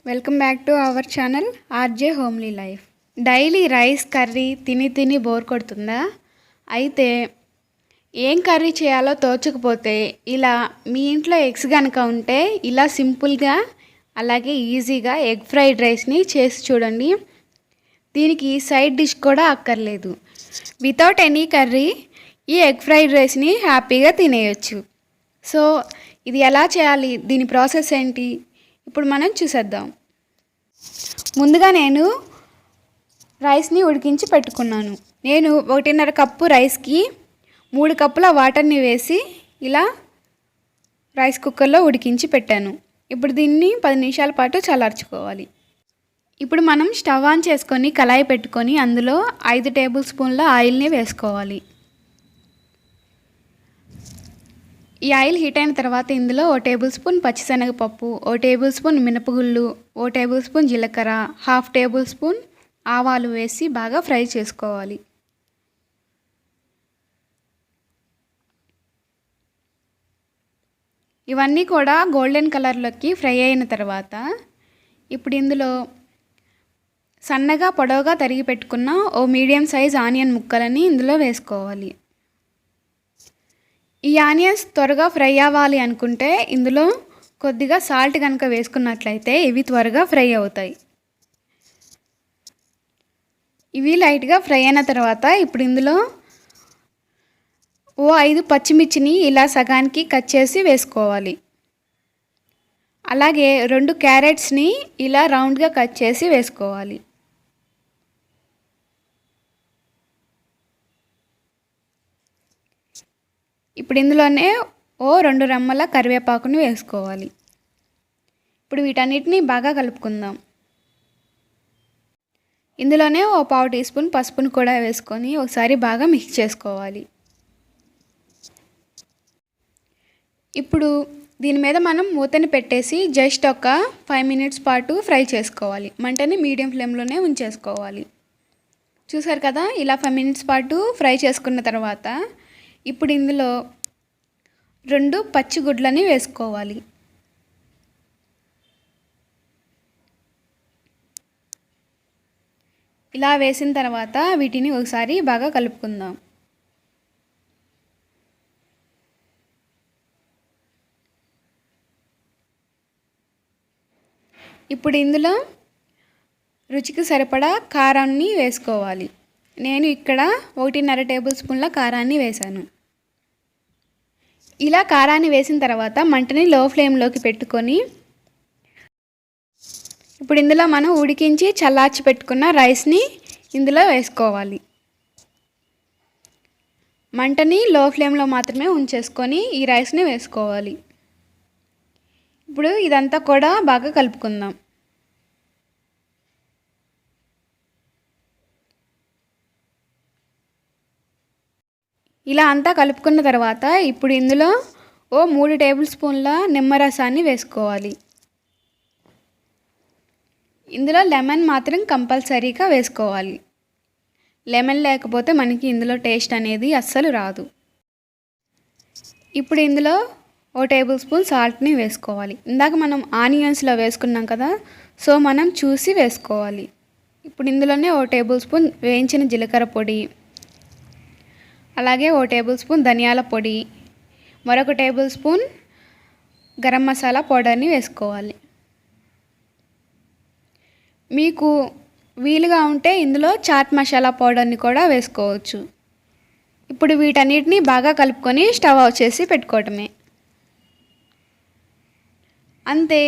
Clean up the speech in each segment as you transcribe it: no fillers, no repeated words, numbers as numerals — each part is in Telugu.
Welcome back to our channel RJ homely life. Daily rice curry తిని బోర్ కొడుతుందా? అయితే ఏం కర్రీ చేయాలో తోచకపోతే ఇలా మీ ఇంట్లో ఎగ్స్ కనుక ఉంటే ఇలా సింపుల్గా అలాగే ఈజీగా ఎగ్ ఫ్రైడ్ రైస్ని చేసి చూడండి. దీనికి సైడ్ డిష్ కూడా అక్కర్లేదు. వితౌట్ ఎనీ కర్రీ ఈ ఎగ్ ఫ్రైడ్ రైస్ని హ్యాపీగా తినేయచ్చు. సో ఇది ఎలా చేయాలి, దీని ప్రాసెస్ ఏంటి ఇప్పుడు మనం చూసేద్దాం. ముందుగా నేను రైస్ని ఉడికించి పెట్టుకున్నాను. నేను 1.5 కప్పు రైస్కి 3 కప్పుల వాటర్ని వేసి ఇలా రైస్ కుక్కర్లో ఉడికించి పెట్టాను. ఇప్పుడు దీన్ని 10 నిమిషాల పాటు చల్లార్చుకోవాలి. ఇప్పుడు మనం స్టవ్ ఆన్ చేసుకొని కళాయి పెట్టుకొని అందులో 5 టేబుల్ స్పూన్ల ఆయిల్ని వేసుకోవాలి. ఈ ఆయిల్ హీట్ అయిన తర్వాత ఇందులో 1 టేబుల్ స్పూన్ పచ్చిశనగపప్పు, 1 టేబుల్ స్పూన్ మినపగుళ్ళు, 1 టేబుల్ స్పూన్ జీలకర్ర, 1/2 టేబుల్ స్పూన్ ఆవాలు వేసి బాగా ఫ్రై చేసుకోవాలి. ఇవన్నీ కూడా గోల్డెన్ కలర్లోకి ఫ్రై అయిన తర్వాత ఇప్పుడు ఇందులో సన్నగా పొడవుగా తరిగి పెట్టుకున్న ఓ మీడియం సైజ్ ఆనియన్ ముక్కలని ఇందులో వేసుకోవాలి. ఈ ఆనియన్స్ త్వరగా ఫ్రై అవ్వాలి అనుకుంటే ఇందులో కొద్దిగా సాల్ట్ కనుక వేసుకున్నట్లయితే ఇవి త్వరగా ఫ్రై అవుతాయి. ఇవి లైట్గా ఫ్రై అయిన తర్వాత ఇప్పుడు ఇందులో ఓ 5 పచ్చిమిర్చిని ఇలా సగానికి కట్ చేసి వేసుకోవాలి. అలాగే 2 క్యారెట్స్ని ఇలా రౌండ్గా కట్ చేసి వేసుకోవాలి. ఇప్పుడు ఇందులోనే ఓ 2 రెమ్మల కరివేపాకుని వేసుకోవాలి. ఇప్పుడు వీటన్నిటిని బాగా కలుపుకుందాం. ఇందులోనే ఓ 1/2 టీ స్పూన్ పసుపును కూడా వేసుకొని ఒకసారి బాగా మిక్స్ చేసుకోవాలి. ఇప్పుడు దీని మీద మనం మూతని పెట్టేసి జస్ట్ ఒక 5 మినిట్స్ పాటు ఫ్రై చేసుకోవాలి. మంటని మీడియం ఫ్లేమ్లోనే ఉంచేసుకోవాలి. చూసారు కదా, ఇలా 5 మినిట్స్ పాటు ఫ్రై చేసుకున్న తర్వాత ఇప్పుడు ఇందులో 2 పచ్చి గుడ్లని వేసుకోవాలి. ఇలా వేసిన తర్వాత వీటిని ఒకసారి బాగా కలుపుకుందాం. ఇప్పుడు ఇందులో రుచికి సరిపడా కారాన్ని వేసుకోవాలి. నేను ఇక్కడ 1.5 టేబుల్ స్పూన్ల కారాన్ని వేశాను. ఇలా కారాన్ని వేసిన తర్వాత మంటని లో ఫ్లేమ్లోకి పెట్టుకొని ఇప్పుడు ఇందులో మనం ఉడికించి చల్లార్చి పెట్టుకున్న రైస్ని ఇందులో వేసుకోవాలి. మంటని లో ఫ్లేమ్లో మాత్రమే ఉంచేసుకొని ఈ రైస్ని వేసుకోవాలి. ఇప్పుడు ఇదంతా కూడా బాగా కలుపుకుందాం. ఇలా అంతా కలుపుకున్న తర్వాత ఇప్పుడు ఇందులో ఓ 3 టేబుల్ స్పూన్ల నిమ్మరసాన్ని వేసుకోవాలి. ఇందులో లెమన్ మాత్రం కంపల్సరీగా వేసుకోవాలి. లెమన్ లేకపోతే మనకి ఇందులో టేస్ట్ అనేది అస్సలు రాదు. ఇప్పుడు ఇందులో ఓ టేబుల్ స్పూన్ సాల్ట్ని వేసుకోవాలి. ఇందాక మనం ఆనియన్స్లో వేసుకున్నాం కదా, సో మనం చూసి వేసుకోవాలి. ఇప్పుడు ఇందులోనే ఓ టేబుల్ స్పూన్ వేయించిన జీలకర్ర పొడి, అలాగే ఓ టేబుల్ స్పూన్ ధనియాల పొడి, మరొక టేబుల్ స్పూన్ గరం మసాలా పౌడర్ని వేసుకోవాలి. మీకు వీలుగా ఉంటే ఇందులో చాట్ మసాలా పౌడర్ని కూడా వేసుకోవచ్చు. ఇప్పుడు వీటన్నిటిని బాగా కలుపుకొని స్టవ్ ఆఫ్ చేసి పెట్టుకోవటమే. అంతే,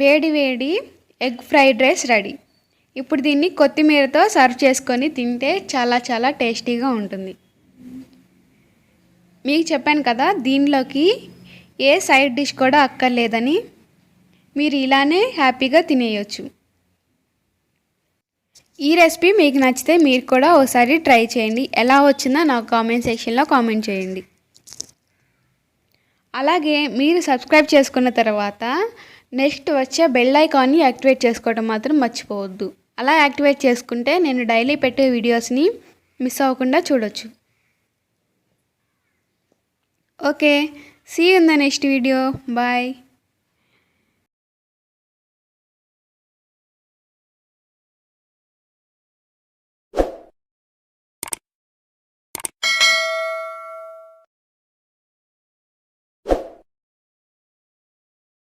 వేడి వేడి ఎగ్ ఫ్రైడ్ రైస్ రెడీ. ఇప్పుడు దీన్ని కొత్తిమీరతో సర్వ్ చేసుకొని తింటే చాలా టేస్టీగా ఉంటుంది. మీకు చెప్పాను కదా, దీనిలోకి ఏ సైడ్ డిష్ కూడా అక్కర్లేదని. మీరు ఇలానే హ్యాపీగా తినేయచ్చు. ఈ రెసిపీ మీకు నచ్చితే మీరు కూడా ఒకసారి ట్రై చేయండి. ఎలా వచ్చిందో నాకు కామెంట్ సెక్షన్లో కామెంట్ చేయండి. అలాగే మీరు సబ్స్క్రైబ్ చేసుకున్న తర్వాత నెక్స్ట్ వచ్చే బెల్ ఐకాన్ని యాక్టివేట్ చేసుకోవడం మాత్రం మర్చిపోవద్దు. అలా యాక్టివేట్ చేసుకుంటే నేను డైలీ పెట్టే వీడియోస్ని మిస్ అవ్వకుండా చూడొచ్చు. Okay, see you in the next video. Bye.